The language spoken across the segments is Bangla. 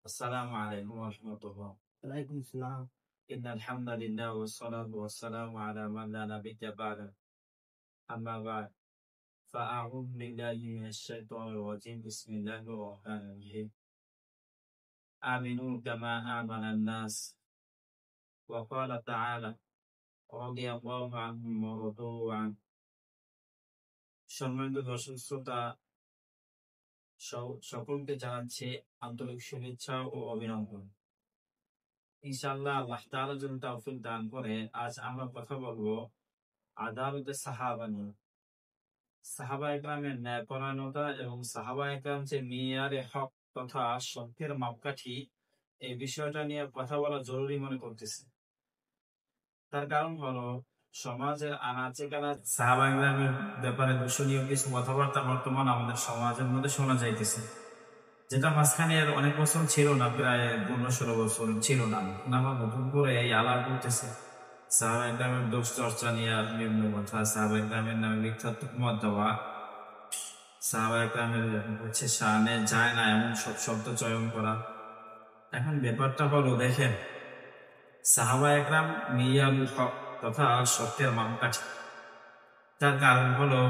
السلام عليكم ورحمة الله. عليكم السلام. إن الحمد لله والصلاة والسلام على من لا نبي بعده. أما بعد فأعوذ بالله من الشيطان الرجيم. بسم الله الرحمن الرحيم. آمنوا كما آمن الناس. وقال تعالى رضي الله عنهم ورضوا عنه. সম্মানিত দর্শক শ্রোতা সকলকে জানাচ্ছি আন্তরিক শুভেচ্ছা ও অভিনন্দন। ইনশাআল্লাহ আল্লাহ তাআলা যেন তৌফিক দান করে আজ আমরা কথা বলবো আদালতে সাহাবা নিয়ে। সাহাবায়ে কেরামের ন্যায়পরায়ণতা এবং সাহাবায়ে কেরাম যে মিয়ারে হক তথা সত্যের মাপকাঠি, এই বিষয়টা নিয়ে কথা বলা জরুরি মনে করতেছে। তার কারণ হলো সমাজের আনাচে কানাচে সাহাবায়ে কেরামের ব্যাপারে দূষণীয় কিছু কথাবার্তা বর্তমান আমাদের সমাজের মধ্যে শোনা যাইতেছে, যেটা মাঝখানে অনেক বছর ছিল না, প্রায় 15-16 বছর ছিল না। আমার নতুন করে এই আলাপ করতেছে সাহাবায়ে কেরামের দোষ চর্চা নিয়ে বিভিন্ন কথা, সাহাবায়ে কেরামের নামে মিথ্যা তুহমত দেওয়া, সাহাবায়ে কেরামের হচ্ছে শানে যায় না এমন সব শব্দ চয়ন করা। এখন ব্যাপারটা হলো, দেখেন, সাহাবায়ে কেরাম মিয়ারুল হক তথা সত্যের মাপকাঠি। তার কারণ হলো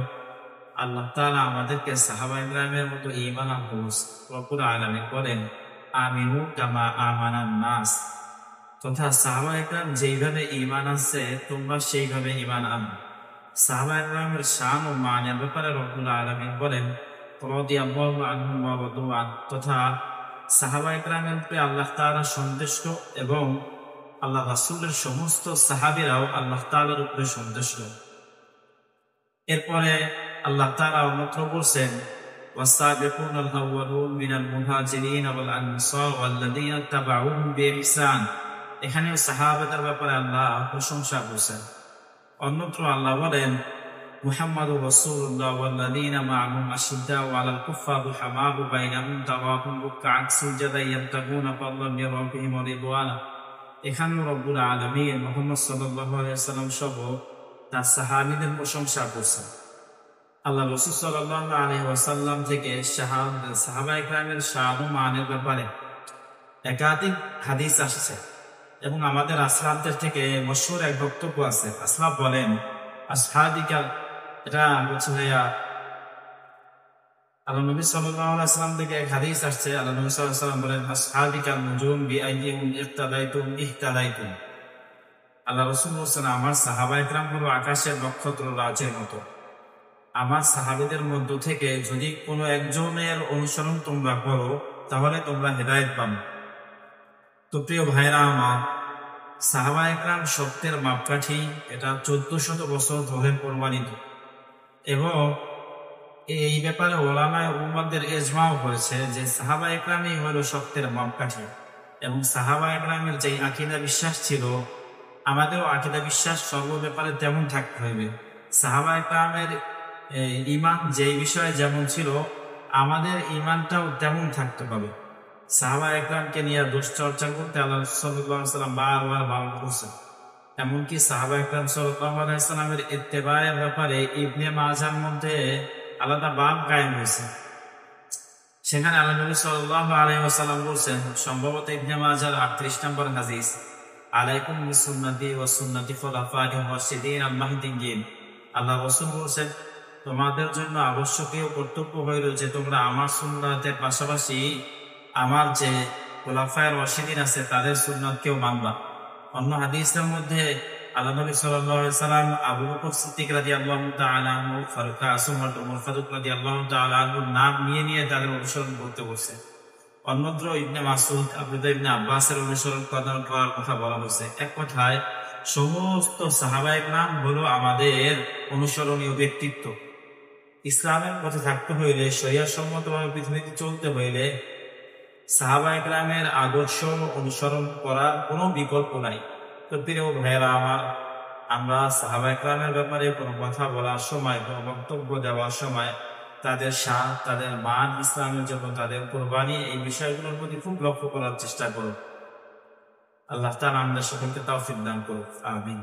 আল্লাহ তাআলা আমাদেরকে সাহাবায়ে কেরামের মতো ঈমান আনতে বলেছেন। রব্বুল আলামিন বলেন আমিনু কামা আমানান নাস, তথা সাহাবায়ে কেরাম যেইভাবে ঈমান আনছে তোমরা সেইভাবে ঈমান আনো। সাহাবায়ে কেরামের শান ও মানের ব্যাপারে রব্বুল আলামিন বলেন রাদিয়াল্লাহু আনহুম ওয়া রাদু আন, তথা সাহাবায়ে কেরামের উপরে আল্লাহ তাআলা সন্তুষ্ট এবং আল্লাহ রাসূলের সমস্ত সাহাবীরাও আল্লাহ তাআলার উপরে সন্তুষ্ট। এরপরে আল্লাহ তাআলা অন্যত্র বলছেন ওয়াসাবিকুনাল আউয়ালুন মিনাল মুহাজিরিন ওয়াল আনসার ওয়াল্লাযীনা তাবাউহুম বিইহসান। এখানেও সাহাবাদের ব্যাপারে আল্লাহ প্রশংসা করেছেন। অন্যত্র আল্লাহ বলেন মুহাম্মাদুর রাসূলুল্লাহ ওয়াল্লাযীনা মাআহু আশিদ্দাউ আলাল কুফফারি হামাউ বাইনাহুম তারাহুম রুকআন সুজদা ইয়াবতাগুনা ফাদলান মির রাব্বিহিম ওয়া রিদওয়ানা। এখানেও রব্বুল আলামিন মুহাম্মদ সাল্লাল্লাহু আলাইহি ওয়াসাল্লাম সহ তার সাহাবীদের প্রশংসা করেছেন। আল্লাহ রাসূল সাল্লাল্লাহু আলাইহি ওয়াসাল্লাম থেকে সাহাবায়ে কেরামের শান ও মানের ব্যাপারে একাধিক হাদিস আসছে এবং আমাদের আসলাফদের থেকে মশহুর এক বক্তব্য আছে। আসলাফ বলেন আসহাবিকা, এটা হচ্ছে আল্লাহ নবী সাল্লাল্লাহু আলাইহি ওয়াসাল্লাম থেকে এক হাদিস আসছে। আল্লাহ নবী সাল্লাল্লাহু আলাইহি ওয়াসাল্লাম বলেন আসহাবিকা নুজুম বিআইয়িহিম ইহতাদাইতুম ইহতাদাইতুম। আল্লাহ রাসূল বলেন আমার সাহাবায়ে কেরাম হলো আকাশের নক্ষত্র রাজের মতো। আমার সাহাবীদের মধ্য থেকে যদি কোনো একজনের অনুসরণ তোমরা করো তাহলে তোমরা হেদায়েত পাবে। তো প্রিয় ভাইরা আমার, সাহাবায়ে কেরাম সত্যের মাপকাঠি, এটা 1400 বছর ধরে প্রমাণিত এবং এই ব্যাপারে ওলামায়ে উম্মাহদের ইজমাও হয়েছে যে সাহাবায়ে কেরামই হলো সত্যের মাপকাঠি। এবং সাহাবায়ে কেরামের যে আকীদা বিশ্বাস ছিল, আমাদেরও আকীদা বিশ্বাস সর্ব ব্যাপারে তেমন থাকতে হবে। সাহাবায়ে কেরামের ঈমান যেই বিষয়ে যেমন ছিল, আমাদের ঈমানটাও তেমন থাকতে হবে। সাহাবায়ে কেরামকে নিয়ে দোষ চর্চা করতে আল্লাহ সাল্লাল্লাহু আলাইহি ওয়াসাল্লাম বারবার বারণ করেছেন। এমনকি সাহাবায়ে কেরাম সাল্লাল্লাহু আলাইহি ওয়াসাল্লামের ইত্তেবায়ের ব্যাপারে ইবনে মাজার মধ্যে আলাদা বাব কায়েম হয়েছে। সেখানে আল্লাহ নবী সাল্লাল্লাহু আলাইহি ওয়াসাল্লাম বলছেন, সম্ভবত ইবনে মাজার 38 নম্বর হাদিস, আলাইকুম বিসুন্নতি ওয়া সুন্নতি খুলাফায়ে রাশিদিন আল মাহদিয়্যিন। আল্লাহ রাসূল বলেছেন তোমাদের জন্য আবশ্যকীয় কর্তব্য হইল যে তোমরা আমার সুন্নাতের পাশাপাশি আমার যে খুলাফায়ে রাশিদিন আছে তাদের সুন্নাতকেও মানবা। অন্য হাদিসের মধ্যে আল্লাহ নবী সাল্লাল্লাহু আলাইহি ওয়াসাল্লাম আবু বকর সিদ্দিক রাদিয়াল্লাহু তাআলা আনহু, ফারুক আযম ওমর ফারুক রাদিয়াল্লাহু তাআলা আনহুর নাম নিয়ে তাদের অনুসরণ করতে বলছে। অন্যত্র ইবনে মাসউদ, আব্দুল্লাহ ইবনে আব্বাসের অনুসরণ করার কথা বলা হয়েছে। এক কথায় সমস্ত সাহাবায়ে কেরাম হলো আমাদের অনুসরণীয় ব্যক্তিত্ব। ইসলামের পথে থাকতে হইলে, শরিয়ত সম্মতভাবে পৃথিবীতে চলতে হইলে সাহাবায়ে কেরামের আদর্শ অনুসরণ করার কোনো বিকল্প নাই। তো প্রিয় ভাইয়েরা আমার, আমরা সাহাবায়ে কেরামের ব্যাপারে কোনো কথা বলার সময়, কোনো বক্তব্য দেওয়ার সময় তাদের শান, তাদের মান, ইসলামের জন্য তাদের কুরবানি, এই বিষয়গুলোর প্রতি খুব লক্ষ্য করার চেষ্টা করুন। আল্লাহ তাআলা আমাদের সকলকে তৌফিক দান করুন। আমিন।